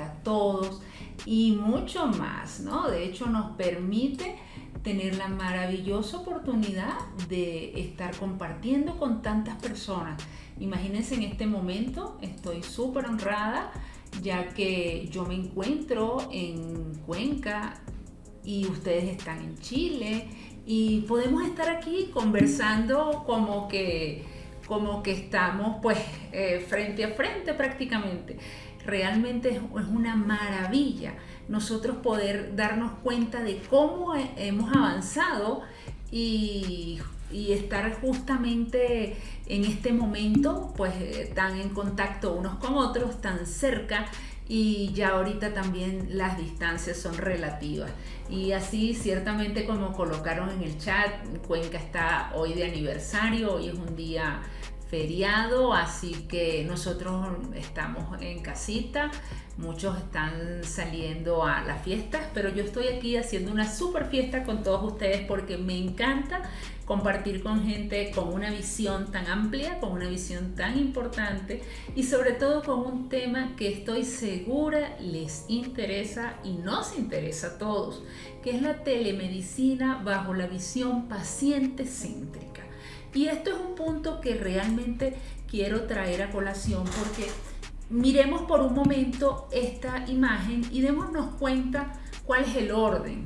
para todos y mucho más, ¿no? De hecho, nos permite tener la maravillosa oportunidad de estar compartiendo con tantas personas. Imagínense, en este momento estoy súper honrada, ya que yo me encuentro en Cuenca y ustedes están en Chile y podemos estar aquí conversando como que estamos pues frente a frente prácticamente. Realmente es una maravilla nosotros poder darnos cuenta de cómo hemos avanzado y estar justamente en este momento pues tan en contacto unos con otros, tan cerca, y ya ahorita también las distancias son relativas. Y así, ciertamente, como colocaron en el chat, Cuenca está hoy de aniversario, hoy es un día feriado, así que nosotros estamos en casita, muchos están saliendo a las fiestas, pero yo estoy aquí haciendo una super fiesta con todos ustedes porque me encanta compartir con gente con una visión tan amplia, con una visión tan importante y sobre todo con un tema que estoy segura les interesa y nos interesa a todos, que es la telemedicina bajo la visión paciente céntrica. Y esto es un punto que realmente quiero traer a colación porque miremos por un momento esta imagen y démonos cuenta cuál es el orden.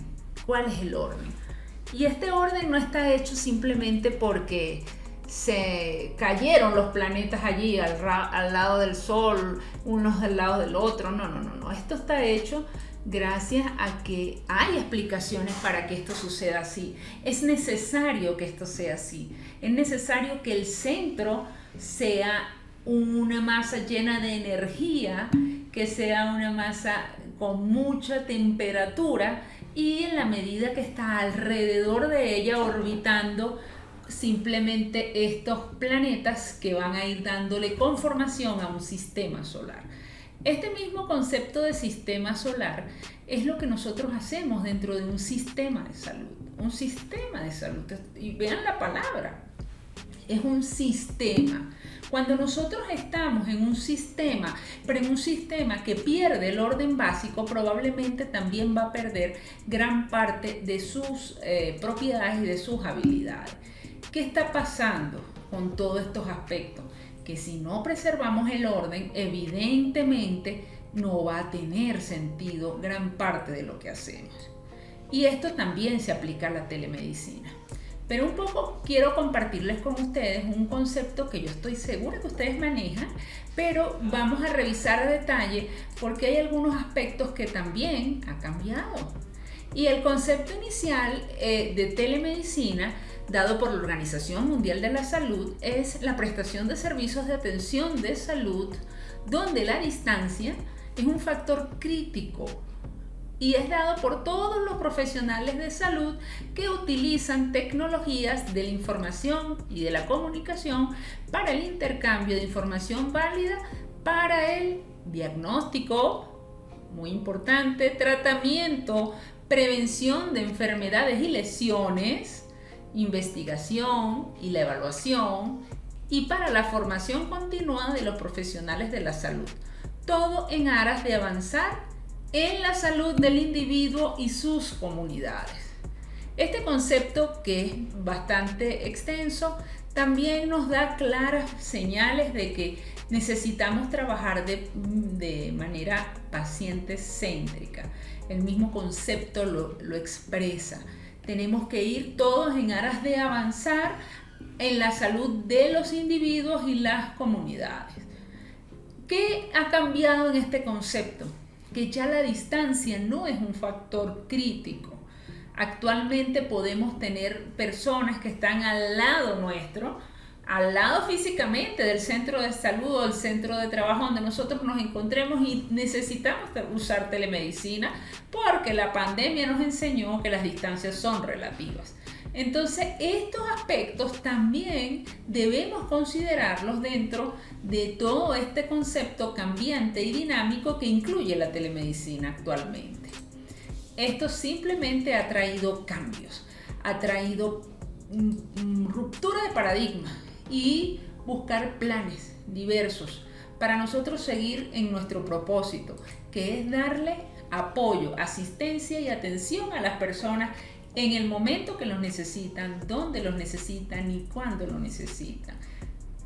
Y este orden no está hecho simplemente porque se cayeron los planetas allí al lado del Sol, unos al lado del otro. No. Esto está hecho gracias a que hay explicaciones para que esto suceda así. Es necesario que esto sea así. Es necesario que el centro sea una masa llena de energía, que sea una masa con mucha temperatura y en la medida que está alrededor de ella orbitando simplemente estos planetas que van a ir dándole conformación a un sistema solar. Este mismo concepto de sistema solar es lo que nosotros hacemos dentro de un sistema de salud. Un sistema de salud. Y vean la palabra. Es un sistema. Cuando nosotros estamos en un sistema, pero en un sistema que pierde el orden básico, probablemente también va a perder gran parte de sus propiedades y de sus habilidades. ¿Qué está pasando con todos estos aspectos? Que si no preservamos el orden, evidentemente no va a tener sentido gran parte de lo que hacemos. Y esto también se aplica a la telemedicina. Pero un poco quiero compartirles con ustedes un concepto que yo estoy segura que ustedes manejan, pero vamos a revisar a detalle porque hay algunos aspectos que también han cambiado. Y el concepto inicial de telemedicina dado por la Organización Mundial de la Salud es la prestación de servicios de atención de salud donde la distancia es un factor crítico y es dado por todos los profesionales de salud que utilizan tecnologías de la información y de la comunicación para el intercambio de información válida para el diagnóstico, muy importante, tratamiento, prevención de enfermedades y lesiones, investigación y la evaluación y para la formación continuada de los profesionales de la salud. Todo en aras de avanzar en la salud del individuo y sus comunidades. Este concepto, que es bastante extenso, también nos da claras señales de que necesitamos trabajar de manera paciente céntrica. El mismo concepto lo expresa. Tenemos que ir todos en aras de avanzar en la salud de los individuos y las comunidades. ¿Qué ha cambiado en este concepto? Que ya la distancia no es un factor crítico. Actualmente podemos tener personas que están al lado nuestro, al lado físicamente del centro de salud o del centro de trabajo donde nosotros nos encontremos y necesitamos usar telemedicina porque la pandemia nos enseñó que las distancias son relativas. Entonces, estos aspectos también debemos considerarlos dentro de todo este concepto cambiante y dinámico que incluye la telemedicina actualmente. Esto simplemente ha traído cambios, ha traído ruptura de paradigma y buscar planes diversos para nosotros seguir en nuestro propósito, que es darle apoyo, asistencia y atención a las personas en el momento que los necesitan, dónde los necesitan y cuándo lo necesitan.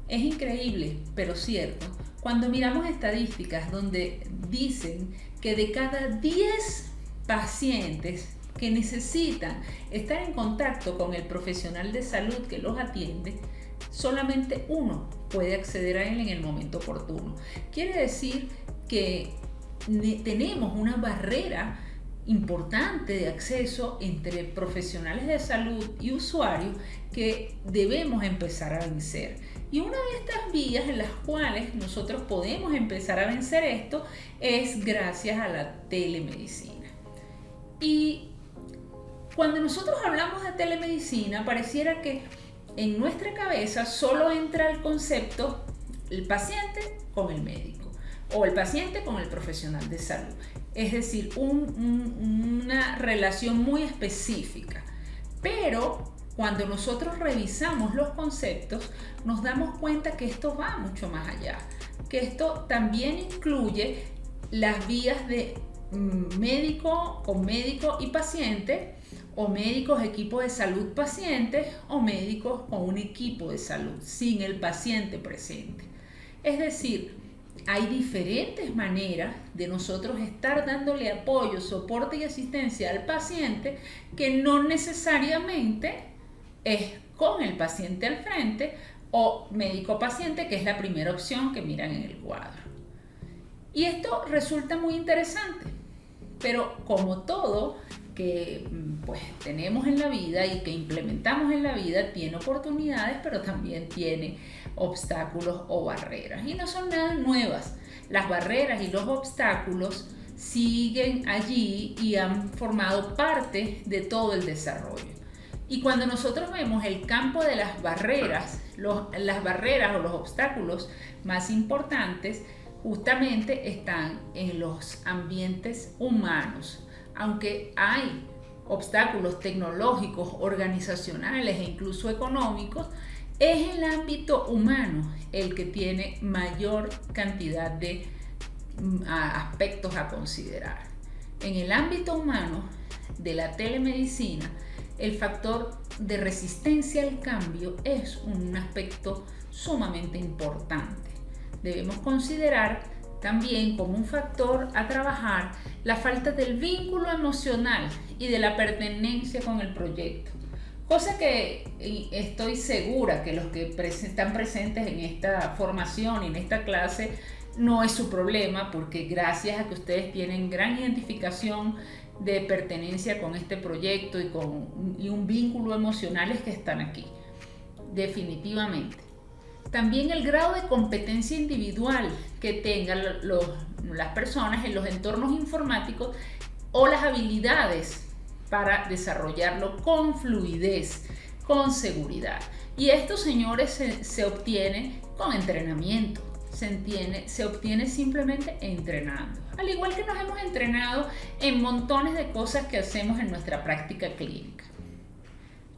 Es increíble, pero cierto, cuando miramos estadísticas donde dicen que de cada 10 pacientes que necesitan estar en contacto con el profesional de salud que los atiende, solamente uno puede acceder a él en el momento oportuno. Quiere decir que tenemos una barrera importante de acceso entre profesionales de salud y usuarios que debemos empezar a vencer. Y una de estas vías en las cuales nosotros podemos empezar a vencer esto es gracias a la telemedicina. Y cuando nosotros hablamos de telemedicina, pareciera que en nuestra cabeza solo entra el concepto el paciente con el médico o el paciente con el profesional de salud. Es decir, una relación muy específica. Pero cuando nosotros revisamos los conceptos, nos damos cuenta que esto va mucho más allá, que esto también incluye las vías de médico con médico y paciente, o médicos equipo de salud pacientes, o médicos con un equipo de salud sin el paciente presente. Es decir, hay diferentes maneras de nosotros estar dándole apoyo, soporte y asistencia al paciente que no necesariamente es con el paciente al frente o médico-paciente, que es la primera opción que miran en el cuadro. Y esto resulta muy interesante, pero como todo que pues tenemos en la vida y que implementamos en la vida, tiene oportunidades, pero también tiene obstáculos o barreras. Y no son nada nuevas. Las barreras y los obstáculos siguen allí y han formado parte de todo el desarrollo. Y cuando nosotros vemos el campo de las barreras o los obstáculos más importantes, justamente están en los ambientes humanos. Aunque hay obstáculos tecnológicos, organizacionales e incluso económicos, es el ámbito humano el que tiene mayor cantidad de aspectos a considerar. En el ámbito humano de la telemedicina, el factor de resistencia al cambio es un aspecto sumamente importante. Debemos considerar también como un factor a trabajar la falta del vínculo emocional y de la pertenencia con el proyecto. Cosa que estoy segura que los que están presentes en esta formación y en esta clase no es su problema, porque gracias a que ustedes tienen gran identificación de pertenencia con este proyecto y un vínculo emocional es que están aquí, definitivamente. También el grado de competencia individual que tengan las personas en los entornos informáticos o las habilidades para desarrollarlo con fluidez, con seguridad. Y esto, señores, se obtiene con entrenamiento, se obtiene simplemente entrenando. Al igual que nos hemos entrenado en montones de cosas que hacemos en nuestra práctica clínica.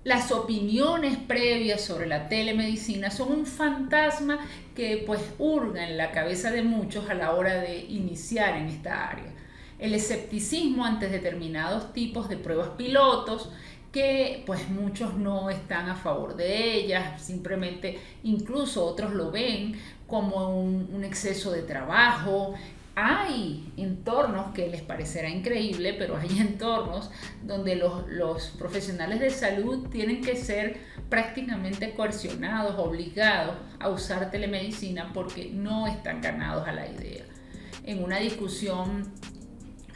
Las opiniones previas sobre la telemedicina son un fantasma que pues hurga en la cabeza de muchos a la hora de iniciar en esta área. El escepticismo ante determinados tipos de pruebas pilotos, que pues muchos no están a favor de ellas, simplemente incluso otros lo ven como un exceso de trabajo. Hay entornos que les parecerá increíble, pero hay entornos donde los profesionales de salud tienen que ser prácticamente coercionados, obligados a usar telemedicina porque no están ganados a la idea. En una discusión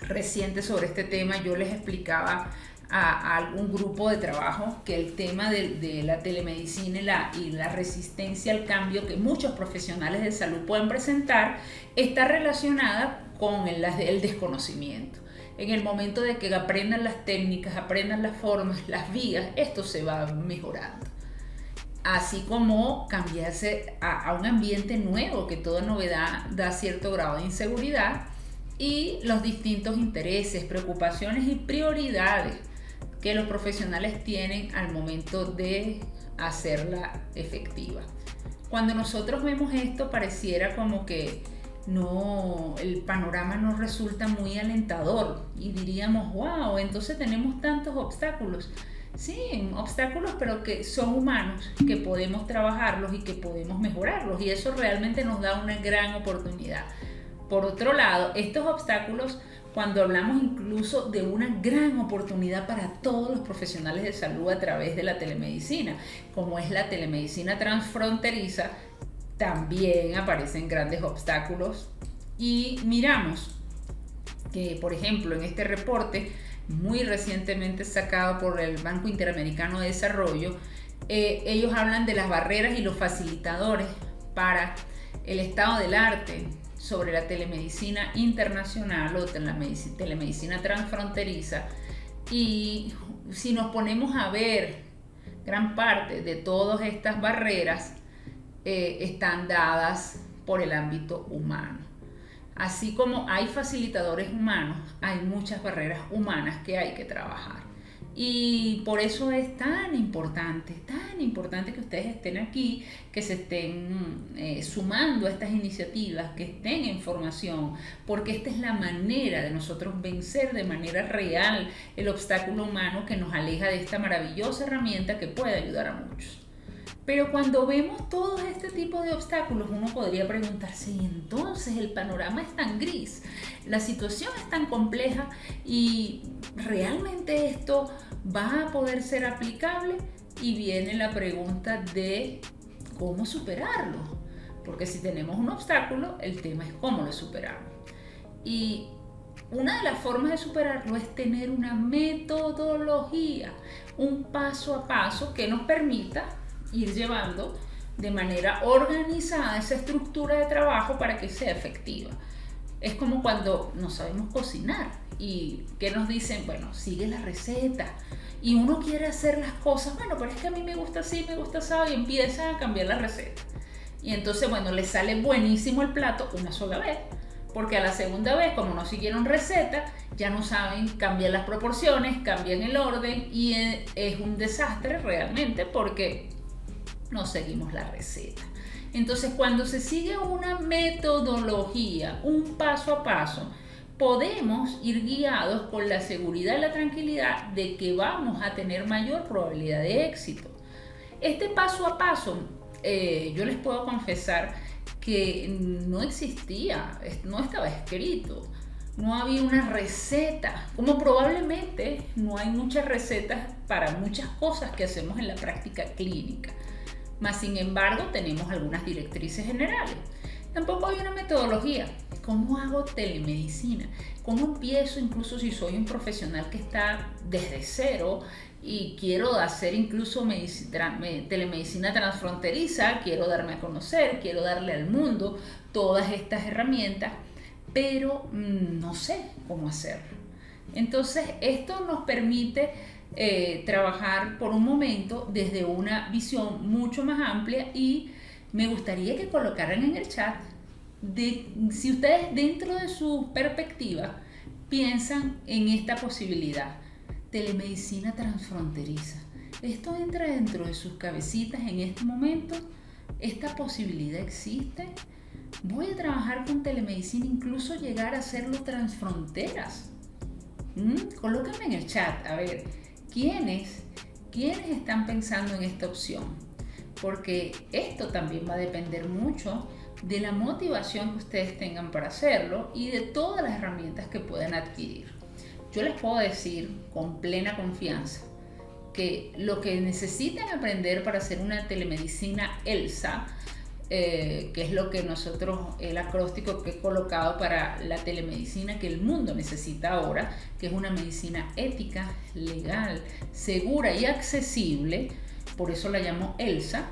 reciente sobre este tema, yo les explicaba a algún grupo de trabajo que el tema de la telemedicina y la resistencia al cambio que muchos profesionales de salud pueden presentar está relacionada con el desconocimiento. En el momento de que aprendan las técnicas, aprendan las formas, las vías, esto se va mejorando. Así como cambiarse a un ambiente nuevo, que toda novedad da cierto grado de inseguridad, y los distintos intereses, preocupaciones y prioridades que los profesionales tienen al momento de hacerla efectiva. Cuando nosotros vemos esto, pareciera como que el panorama no resulta muy alentador y diríamos, wow, entonces tenemos tantos obstáculos. Sí, obstáculos, pero que son humanos, que podemos trabajarlos y que podemos mejorarlos, y eso realmente nos da una gran oportunidad. Por otro lado, estos obstáculos, cuando hablamos incluso de una gran oportunidad para todos los profesionales de salud a través de la telemedicina, como es la telemedicina transfronteriza, también aparecen grandes obstáculos. Y miramos que, por ejemplo, en este reporte muy recientemente sacado por el Banco Interamericano de Desarrollo, ellos hablan de las barreras y los facilitadores para el estado del arte sobre la telemedicina internacional o la telemedicina transfronteriza. Y si nos ponemos a ver, gran parte de todas estas barreras están dadas por el ámbito humano. Así como hay facilitadores humanos, hay muchas barreras humanas que hay que trabajar. Y por eso es tan importante que ustedes estén aquí, que se estén sumando a estas iniciativas, que estén en formación, porque esta es la manera de nosotros vencer de manera real el obstáculo humano que nos aleja de esta maravillosa herramienta que puede ayudar a muchos. Pero cuando vemos todo este tipo de obstáculos, uno podría preguntarse, ¿y entonces el panorama es tan gris? La situación es tan compleja y ¿realmente esto va a poder ser aplicable? Y viene la pregunta de cómo superarlo. Porque si tenemos un obstáculo, el tema es cómo lo superamos. Y una de las formas de superarlo es tener una metodología, un paso a paso que nos permita ir llevando de manera organizada esa estructura de trabajo para que sea efectiva. Es como cuando no sabemos cocinar y que nos dicen, bueno, sigue la receta, y uno quiere hacer las cosas, bueno, pero es que a mí me gusta así, me gusta así, y empieza a cambiar la receta. Y entonces, bueno, le sale buenísimo el plato una sola vez, porque a la segunda vez, como no siguieron receta, ya no saben cambiar las proporciones, cambian el orden, y es un desastre realmente porque no seguimos la receta. Entonces, cuando se sigue una metodología, un paso a paso, podemos ir guiados con la seguridad y la tranquilidad de que vamos a tener mayor probabilidad de éxito. Este paso a paso, yo les puedo confesar que no existía, no estaba escrito, no había una receta, como probablemente no hay muchas recetas para muchas cosas que hacemos en la práctica clínica. Mas, sin embargo, tenemos algunas directrices generales. Tampoco hay una metodología. ¿Cómo hago telemedicina? ¿Cómo empiezo, incluso si soy un profesional que está desde cero y quiero hacer incluso telemedicina transfronteriza? Quiero darme a conocer, quiero darle al mundo todas estas herramientas, pero no sé cómo hacerlo. Entonces, esto nos permite trabajar por un momento desde una visión mucho más amplia, y me gustaría que colocaran en el chat si ustedes dentro de su perspectiva piensan en esta posibilidad, telemedicina transfronteriza. ¿Esto entra dentro de sus cabecitas en este momento? ¿Esta posibilidad existe? Voy a trabajar con telemedicina, incluso llegar a hacerlo transfronteras. Colócame en el chat, a ver, ¿quiénes están pensando en esta opción? Porque esto también va a depender mucho de la motivación que ustedes tengan para hacerlo y de todas las herramientas que puedan adquirir. Yo les puedo decir con plena confianza que lo que necesitan aprender para hacer una telemedicina ELSA, que es lo que nosotros, el acróstico que he colocado para la telemedicina que el mundo necesita ahora, que es una medicina ética, legal, segura y accesible, por eso la llamo ELSA.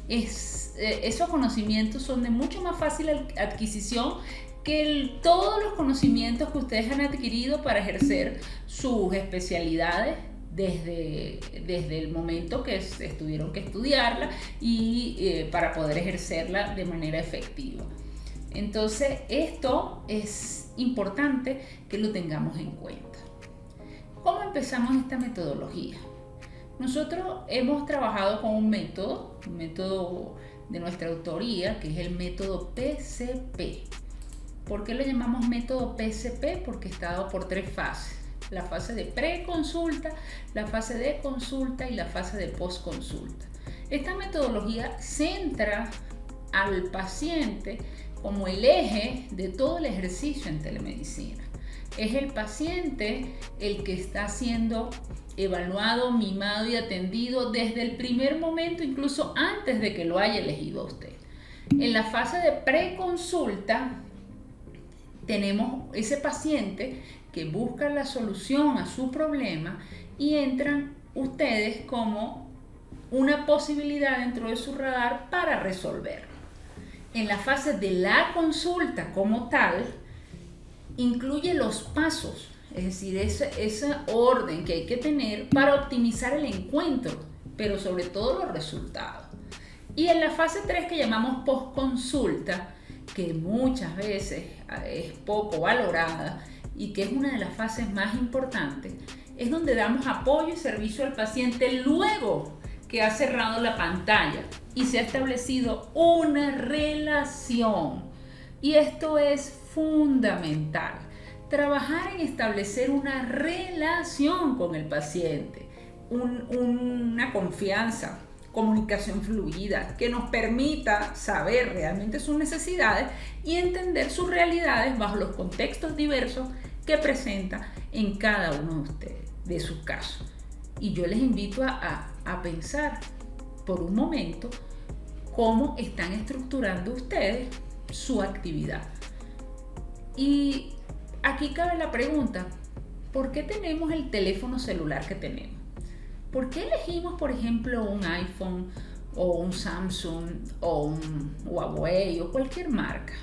Esos conocimientos son de mucho más fácil adquisición que todos los conocimientos que ustedes han adquirido para ejercer sus especialidades desde el momento que tuvieron que estudiarla y para poder ejercerla de manera efectiva. Entonces, esto es importante que lo tengamos en cuenta. ¿Cómo empezamos esta metodología? Nosotros hemos trabajado con un método de nuestra autoría, que es el método PCP, ¿Por qué lo llamamos método PSP? Porque está dado por 3 fases. La fase de preconsulta, la fase de consulta y la fase de postconsulta. Esta metodología centra al paciente como el eje de todo el ejercicio en telemedicina. Es el paciente el que está siendo evaluado, mimado y atendido desde el primer momento, incluso antes de que lo haya elegido a usted. En la fase de preconsulta tenemos ese paciente que busca la solución a su problema y entran ustedes como una posibilidad dentro de su radar para resolverlo. En la fase de la consulta como tal, incluye los pasos, es decir, ese orden que hay que tener para optimizar el encuentro, pero sobre todo los resultados. Y en la fase 3 que llamamos postconsulta, que muchas veces es poco valorada y que es una de las fases más importantes, es donde damos apoyo y servicio al paciente luego que ha cerrado la pantalla y se ha establecido una relación. Y esto es fundamental. Trabajar en establecer una relación con el paciente, una confianza, comunicación fluida, que nos permita saber realmente sus necesidades y entender sus realidades bajo los contextos diversos que presenta en cada uno de ustedes, de sus casos. Y yo les invito a pensar por un momento cómo están estructurando ustedes su actividad. Y aquí cabe la pregunta, ¿por qué tenemos el teléfono celular que tenemos? ¿Por qué elegimos, por ejemplo, un iPhone o un Samsung o un Huawei o cualquier marca?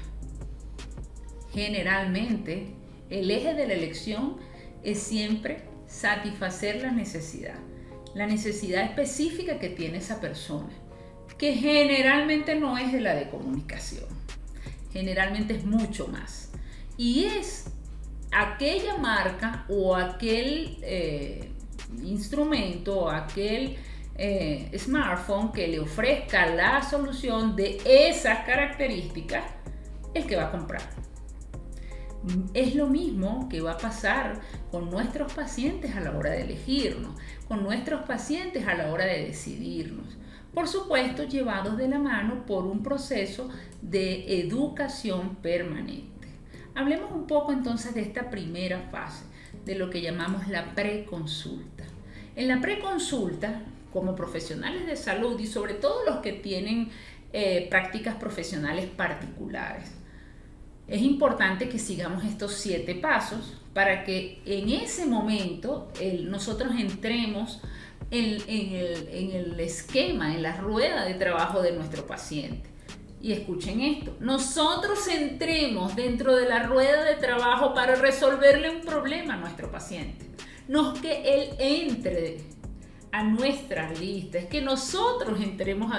Generalmente, el eje de la elección es siempre satisfacer la necesidad específica que tiene esa persona, que generalmente no es de la de comunicación, generalmente es mucho más. Y es aquella marca o aquel instrumento o aquel smartphone que le ofrezca la solución de esas características el que va a comprar. Es lo mismo que va a pasar con nuestros pacientes a la hora de elegirnos, con nuestros pacientes a la hora de decidirnos. Por supuesto, llevados de la mano por un proceso de educación permanente. Hablemos un poco entonces de esta primera fase, de lo que llamamos la preconsulta. En la preconsulta, como profesionales de salud y sobre todo los que tienen prácticas profesionales particulares, es importante que sigamos estos 7 pasos para que en ese momento nosotros entremos en el esquema, en la rueda de trabajo de nuestro paciente. Y escuchen esto, nosotros entremos dentro de la rueda de trabajo para resolverle un problema a nuestro paciente. No es que él entre a nuestras listas, es que nosotros entremos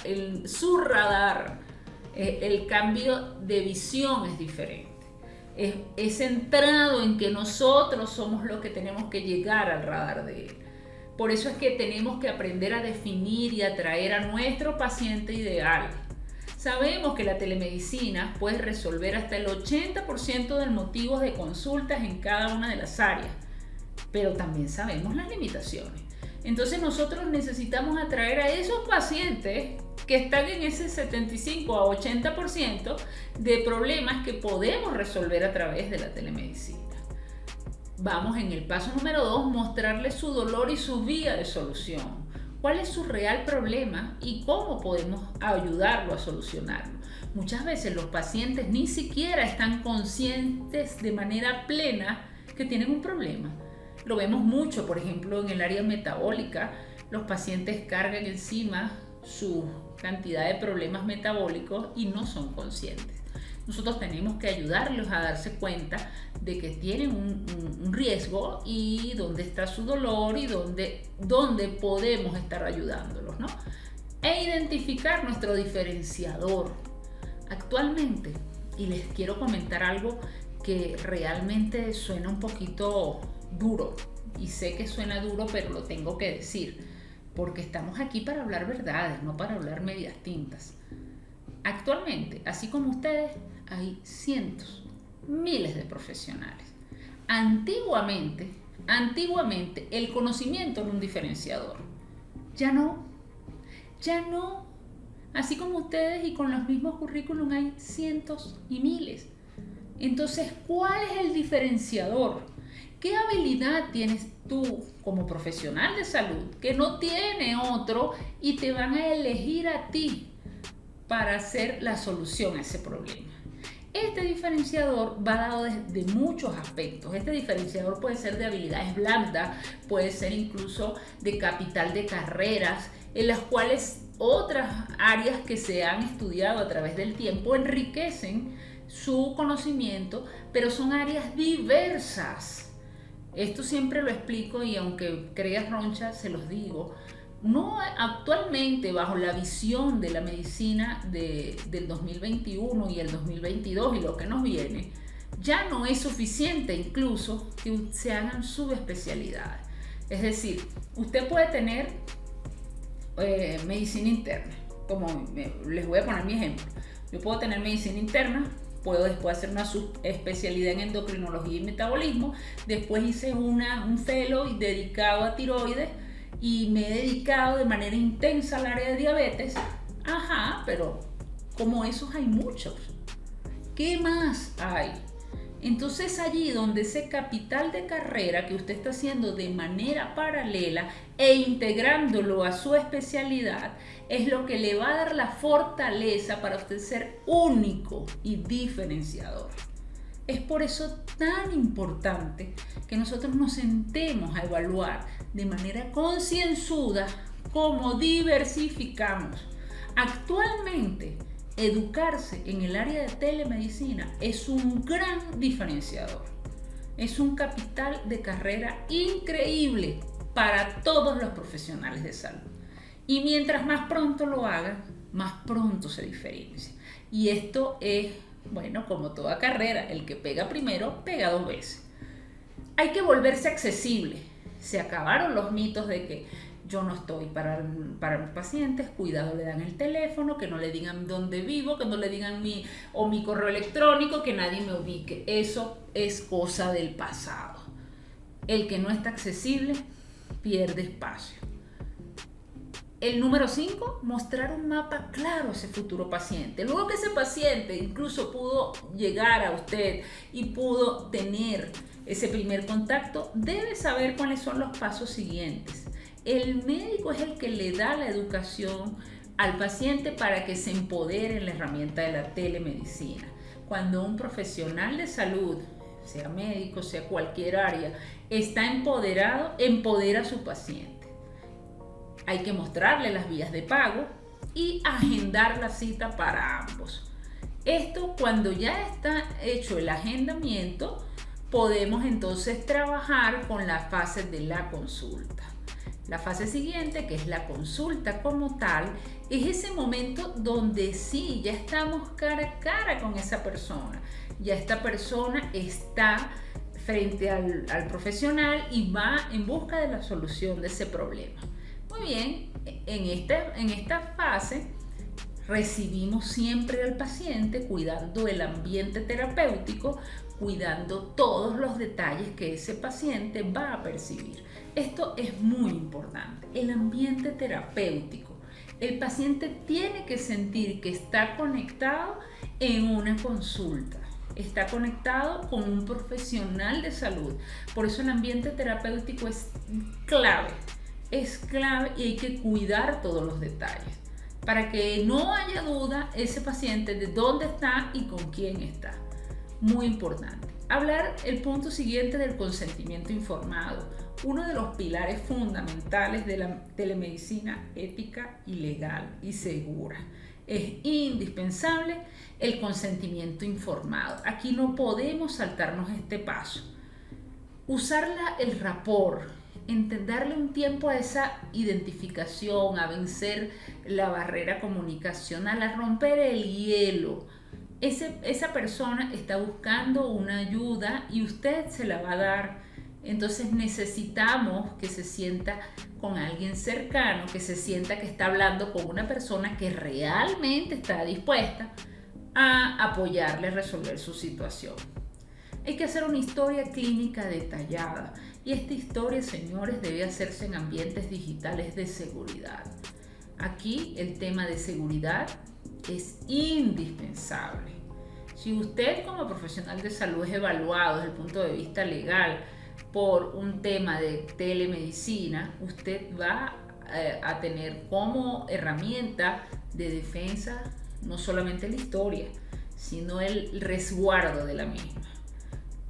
en su radar. El cambio de visión es diferente. Es centrado en que nosotros somos los que tenemos que llegar al radar de él. Por eso es que tenemos que aprender a definir y atraer a nuestro paciente ideal. Sabemos que la telemedicina puede resolver hasta el 80% de los motivos de consultas en cada una de las áreas, pero también sabemos las limitaciones. Entonces nosotros necesitamos atraer a esos pacientes que están en ese 75 a 80% de problemas que podemos resolver a través de la telemedicina. Vamos en el paso número 2, mostrarles su dolor y su vía de solución. ¿Cuál es su real problema y cómo podemos ayudarlo a solucionarlo? Muchas veces los pacientes ni siquiera están conscientes de manera plena que tienen un problema. Lo vemos mucho, por ejemplo, en el área metabólica. Los pacientes cargan encima su cantidad de problemas metabólicos y no son conscientes. Nosotros tenemos que ayudarlos a darse cuenta de que tienen un riesgo y dónde está su dolor y dónde podemos estar ayudándolos, ¿no? E identificar nuestro diferenciador. Actualmente, y les quiero comentar algo que realmente suena un poquito duro, y sé que suena duro, pero lo tengo que decir, porque estamos aquí para hablar verdades, no para hablar medias tintas. Actualmente, así como ustedes, hay cientos miles de profesionales. Antiguamente el conocimiento era un diferenciador. Ya no. Así como ustedes y con los mismos currículum hay cientos y miles. Entonces, ¿cuál es el diferenciador? ¿Qué habilidad tienes tú como profesional de salud que no tiene otro y te van a elegir a ti para hacer la solución a ese problema? Este diferenciador va dado de muchos aspectos. Este diferenciador puede ser de habilidades blandas, puede ser incluso de capital de carreras, en las cuales otras áreas que se han estudiado a través del tiempo enriquecen su conocimiento, pero son áreas diversas. Esto siempre lo explico y aunque creas roncha, se los digo. No, actualmente, bajo la visión de la medicina del 2021 y el 2022 y lo que nos viene, ya no es suficiente incluso que se hagan subespecialidades. Es decir, usted puede tener medicina interna, como les voy a poner mi ejemplo. Yo puedo tener medicina interna, puedo después hacer una subespecialidad en endocrinología y metabolismo, después hice un fellow dedicado a tiroides y me he dedicado de manera intensa al área de diabetes. Ajá, pero como esos hay muchos. ¿Qué más hay? Entonces allí donde ese capital de carrera que usted está haciendo de manera paralela e integrándolo a su especialidad es lo que le va a dar la fortaleza para usted ser único y diferenciador. Es por eso tan importante que nosotros nos sentemos a evaluar de manera concienzuda cómo diversificamos. Actualmente, educarse en el área de telemedicina es un gran diferenciador. Es un capital de carrera increíble para todos los profesionales de salud. Y mientras más pronto lo hagan, más pronto se diferencia. Y esto es, bueno, como toda carrera, el que pega primero, pega dos veces. Hay que volverse accesible. Se acabaron los mitos de que yo no estoy para los pacientes, cuidado, le dan el teléfono, que no le digan dónde vivo, que no le digan mi correo electrónico, que nadie me ubique. Eso es cosa del pasado. El que no está accesible pierde espacio. El número 5, mostrar un mapa claro a ese futuro paciente. Luego que ese paciente incluso pudo llegar a usted y pudo tener ese primer contacto, debe saber cuáles son los pasos siguientes. El médico es el que le da la educación al paciente para que se empodere en la herramienta de la telemedicina. Cuando un profesional de salud, sea médico, sea cualquier área, está empoderado, empodera a su paciente. Hay que mostrarle las vías de pago y agendar la cita para ambos. Esto, cuando ya está hecho el agendamiento, podemos entonces trabajar con la fase de la consulta. La fase siguiente, que es la consulta como tal, es ese momento donde sí, ya estamos cara a cara con esa persona. Ya esta persona está frente al profesional y va en busca de la solución de ese problema. Muy bien, en esta fase recibimos siempre al paciente cuidando el ambiente terapéutico, cuidando todos los detalles que ese paciente va a percibir. Esto es muy importante, el ambiente terapéutico. El paciente tiene que sentir que está conectado en una consulta, está conectado con un profesional de salud. Por eso el ambiente terapéutico es clave y hay que cuidar todos los detalles para que no haya duda ese paciente de dónde está y con quién está. Muy importante. Hablar el punto siguiente del consentimiento informado, uno de los pilares fundamentales de la telemedicina ética y legal y segura. Es indispensable el consentimiento informado. Aquí no podemos saltarnos este paso. Usar el rapport, darle un tiempo a esa identificación, a vencer la barrera comunicacional, a romper el hielo. Esa persona está buscando una ayuda y usted se la va a dar. Entonces necesitamos que se sienta con alguien cercano, que se sienta que está hablando con una persona que realmente está dispuesta a apoyarle a resolver su situación. Hay que hacer una historia clínica detallada y esta historia, señores, debe hacerse en ambientes digitales de seguridad. Aquí el tema de seguridad es indispensable. Si usted como profesional de salud es evaluado desde el punto de vista legal por un tema de telemedicina, usted va a tener como herramienta de defensa no solamente la historia, sino el resguardo de la misma.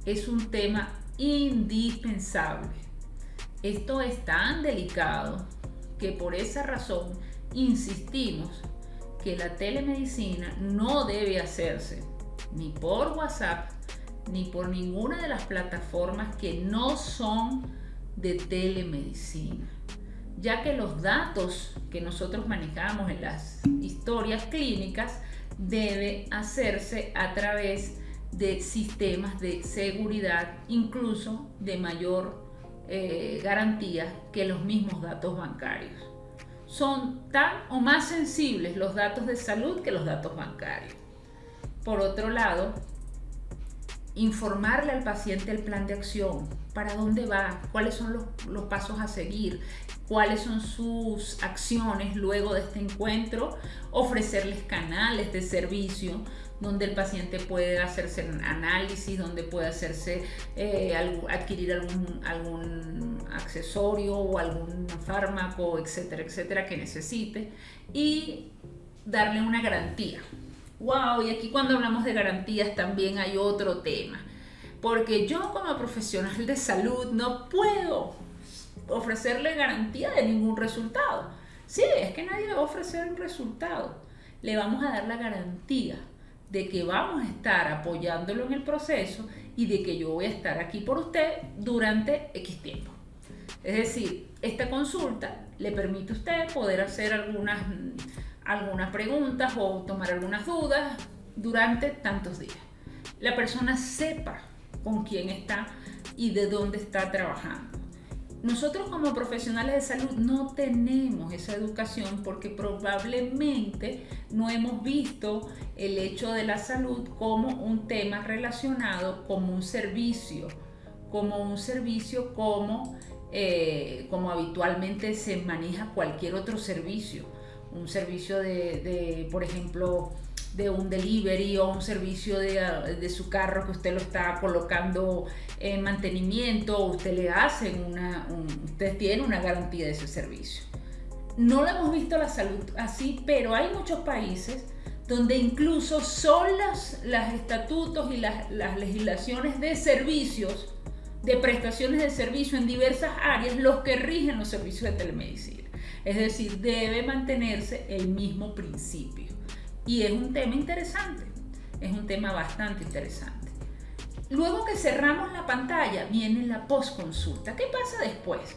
Es un tema indispensable. Esto es tan delicado que por esa razón insistimos que la telemedicina no debe hacerse ni por WhatsApp ni por ninguna de las plataformas que no son de telemedicina, ya que los datos que nosotros manejamos en las historias clínicas debe hacerse a través de sistemas de seguridad, incluso de mayor garantía que los mismos datos bancarios. Son tan o más sensibles los datos de salud que los datos bancarios. Por otro lado, informarle al paciente el plan de acción, para dónde va, cuáles son los pasos a seguir, cuáles son sus acciones luego de este encuentro, ofrecerles canales de servicio donde el paciente puede hacerse análisis, donde puede hacerse adquirir algún accesorio o algún fármaco, etcétera, etcétera, que necesite, y darle una garantía. Wow, y aquí cuando hablamos de garantías también hay otro tema, porque yo como profesional de salud no puedo ofrecerle garantía de ningún resultado. Sí, es que nadie le va a ofrecer un resultado. Le vamos a dar la garantía de que vamos a estar apoyándolo en el proceso y de que yo voy a estar aquí por usted durante X tiempo. Es decir, esta consulta le permite a usted poder hacer algunas preguntas o tomar algunas dudas durante tantos días. La persona sepa con quién está y de dónde está trabajando. Nosotros como profesionales de salud no tenemos esa educación porque probablemente no hemos visto el hecho de la salud como un tema relacionado como un servicio, como habitualmente se maneja cualquier otro servicio. Un servicio por ejemplo, de un delivery o un servicio de su carro que usted lo está colocando en mantenimiento, usted le hace usted tiene una garantía de ese servicio. No lo hemos visto la salud así, pero hay muchos países donde incluso son los estatutos y las legislaciones de servicios, de prestaciones de servicio en diversas áreas, los que rigen los servicios de telemedicina. Es decir, debe mantenerse el mismo principio. Y es un tema interesante, es un tema bastante interesante. Luego que cerramos la pantalla, viene la postconsulta. ¿Qué pasa después?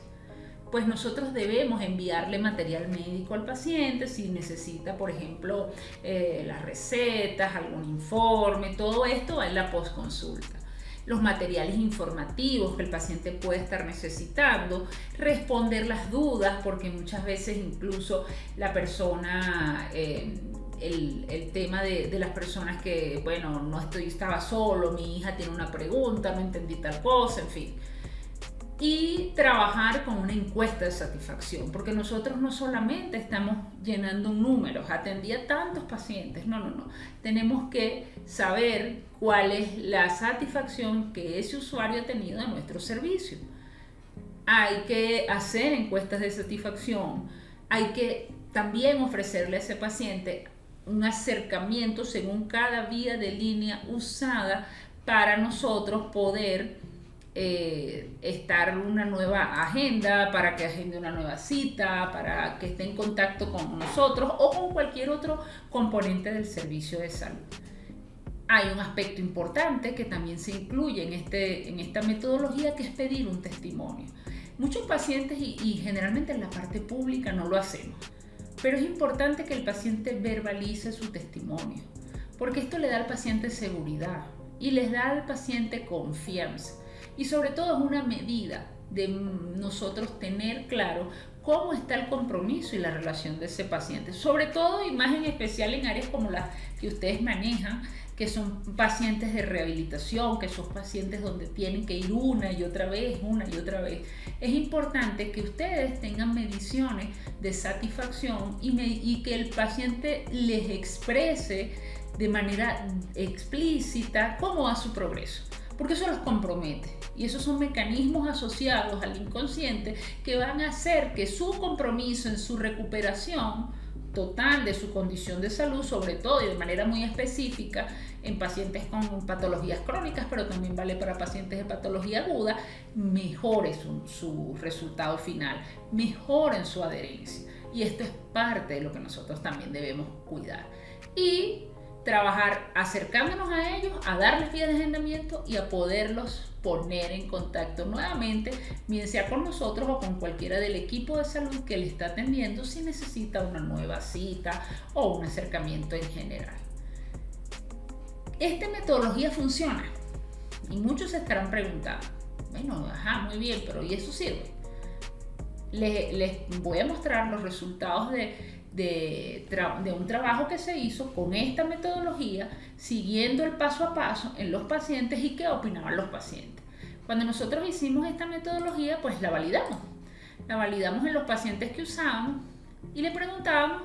Pues nosotros debemos enviarle material médico al paciente, si necesita, por ejemplo, las recetas, algún informe, todo esto va en la postconsulta. Los materiales informativos que el paciente puede estar necesitando, responder las dudas, porque muchas veces incluso la persona, el tema de las personas que, bueno, estaba solo, mi hija tiene una pregunta, no entendí tal cosa, en fin. Y trabajar con una encuesta de satisfacción, porque nosotros no solamente estamos llenando un número, atendí a tantos pacientes, no. Tenemos que saber cuál es la satisfacción que ese usuario ha tenido de nuestro servicio. Hay que hacer encuestas de satisfacción, hay que también ofrecerle a ese paciente un acercamiento según cada vía de línea usada para nosotros poder estar una nueva agenda, para que agende una nueva cita, para que esté en contacto con nosotros o con cualquier otro componente del servicio de salud. Hay un aspecto importante que también se incluye en esta metodología, que es pedir un testimonio. Muchos pacientes y generalmente en la parte pública no lo hacemos, pero es importante que el paciente verbalice su testimonio, porque esto le da al paciente seguridad y les da al paciente confianza. Y sobre todo es una medida de nosotros tener claro cómo está el compromiso y la relación de ese paciente. Sobre todo y más en especial en áreas como las que ustedes manejan, que son pacientes de rehabilitación, que son pacientes donde tienen que ir una y otra vez. Es importante que ustedes tengan mediciones de satisfacción y que el paciente les exprese de manera explícita cómo va su progreso, porque eso los compromete. Y esos son mecanismos asociados al inconsciente que van a hacer que su compromiso en su recuperación total de su condición de salud, sobre todo y de manera muy específica en pacientes con patologías crónicas, pero también vale para pacientes de patología aguda, mejore su resultado final, mejoren su adherencia. Y esto es parte de lo que nosotros también debemos cuidar. Y trabajar acercándonos a ellos, a darles vía de agendamiento y a poderlos poner en contacto nuevamente, bien sea con nosotros o con cualquiera del equipo de salud que le está atendiendo si necesita una nueva cita o un acercamiento en general. Esta metodología funciona y muchos se estarán preguntando, bueno, muy bien, pero ¿y eso sirve? Les voy a mostrar los resultados de un trabajo que se hizo con esta metodología, siguiendo el paso a paso en los pacientes y qué opinaban los pacientes. Cuando nosotros hicimos esta metodología, pues la validamos en los pacientes que usábamos y le preguntábamos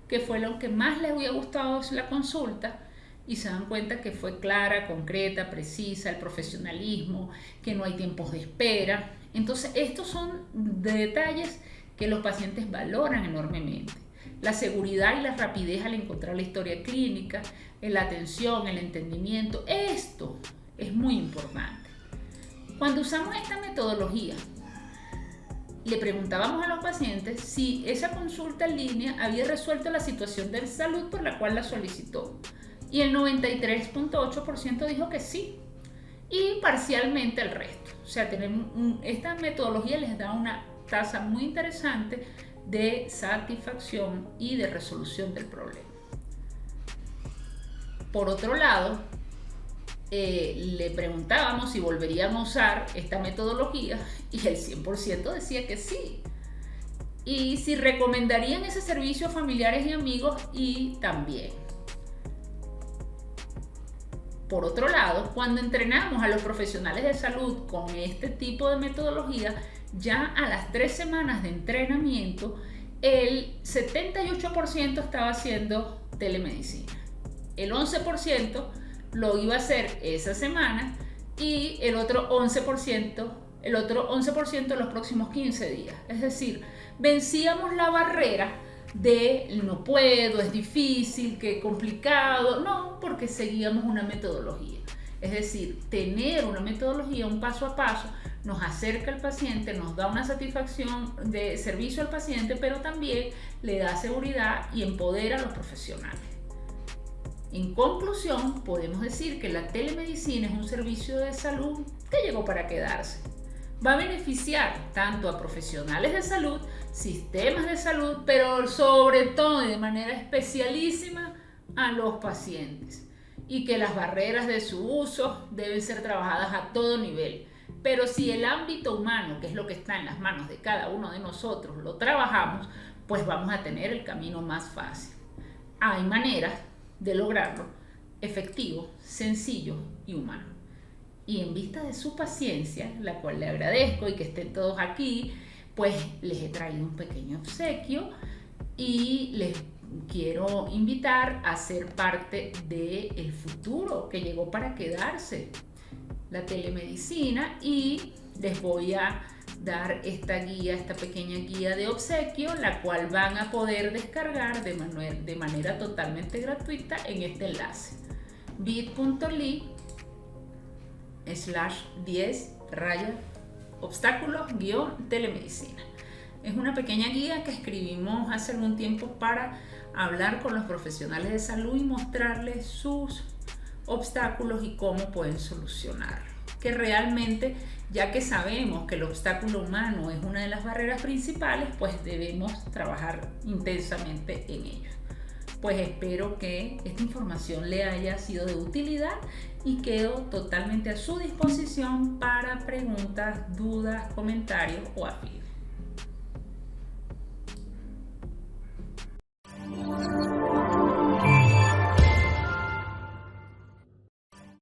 qué fue lo que más les había gustado de la consulta, y se dan cuenta que fue clara, concreta, precisa, el profesionalismo, que no hay tiempos de espera. Entonces estos son detalles que los pacientes valoran enormemente. La seguridad y la rapidez al encontrar la historia clínica, la atención, el entendimiento, esto es muy importante. Cuando usamos esta metodología, le preguntábamos a los pacientes si esa consulta en línea había resuelto la situación de salud por la cual la solicitó. Y el 93.8% dijo que sí, y parcialmente el resto. O sea, esta metodología les da una tasa muy interesante de satisfacción y de resolución del problema. Por otro lado, le preguntábamos si volveríamos a usar esta metodología y el 100% decía que sí. Y si recomendarían ese servicio a familiares y amigos, y también. Por otro lado, cuando entrenamos a los profesionales de salud con este tipo de metodología, ya a las 3 semanas de entrenamiento, el 78% estaba haciendo telemedicina. El 11% lo iba a hacer esa semana y el otro 11% los próximos 15 días. Es decir, vencíamos la barrera de no puedo, es difícil, qué complicado. No, porque seguíamos una metodología. Es decir, tener una metodología, un paso a paso, nos acerca al paciente, nos da una satisfacción de servicio al paciente, pero también le da seguridad y empodera a los profesionales. En conclusión, podemos decir que la telemedicina es un servicio de salud que llegó para quedarse. Va a beneficiar tanto a profesionales de salud, sistemas de salud, pero sobre todo y de manera especialísima a los pacientes. Y que las barreras de su uso deben ser trabajadas a todo nivel. Pero si el ámbito humano, que es lo que está en las manos de cada uno de nosotros, lo trabajamos, pues vamos a tener el camino más fácil. Hay maneras de lograrlo efectivo, sencillo y humano. Y en vista de su paciencia, la cual le agradezco y que estén todos aquí, pues les he traído un pequeño obsequio y les quiero invitar a ser parte del futuro que llegó para quedarse, la telemedicina, y les voy a dar esta guía, esta pequeña guía de obsequio, la cual van a poder descargar de manera totalmente gratuita en este enlace, bit.ly/10-obstáculos-telemedicina. Es una pequeña guía que escribimos hace algún tiempo para hablar con los profesionales de salud y mostrarles sus obstáculos y cómo pueden solucionarlo. Que realmente, ya que sabemos que el obstáculo humano es una de las barreras principales, pues debemos trabajar intensamente en ello. Pues espero que esta información le haya sido de utilidad y quedo totalmente a su disposición para preguntas, dudas, comentarios o afiliados.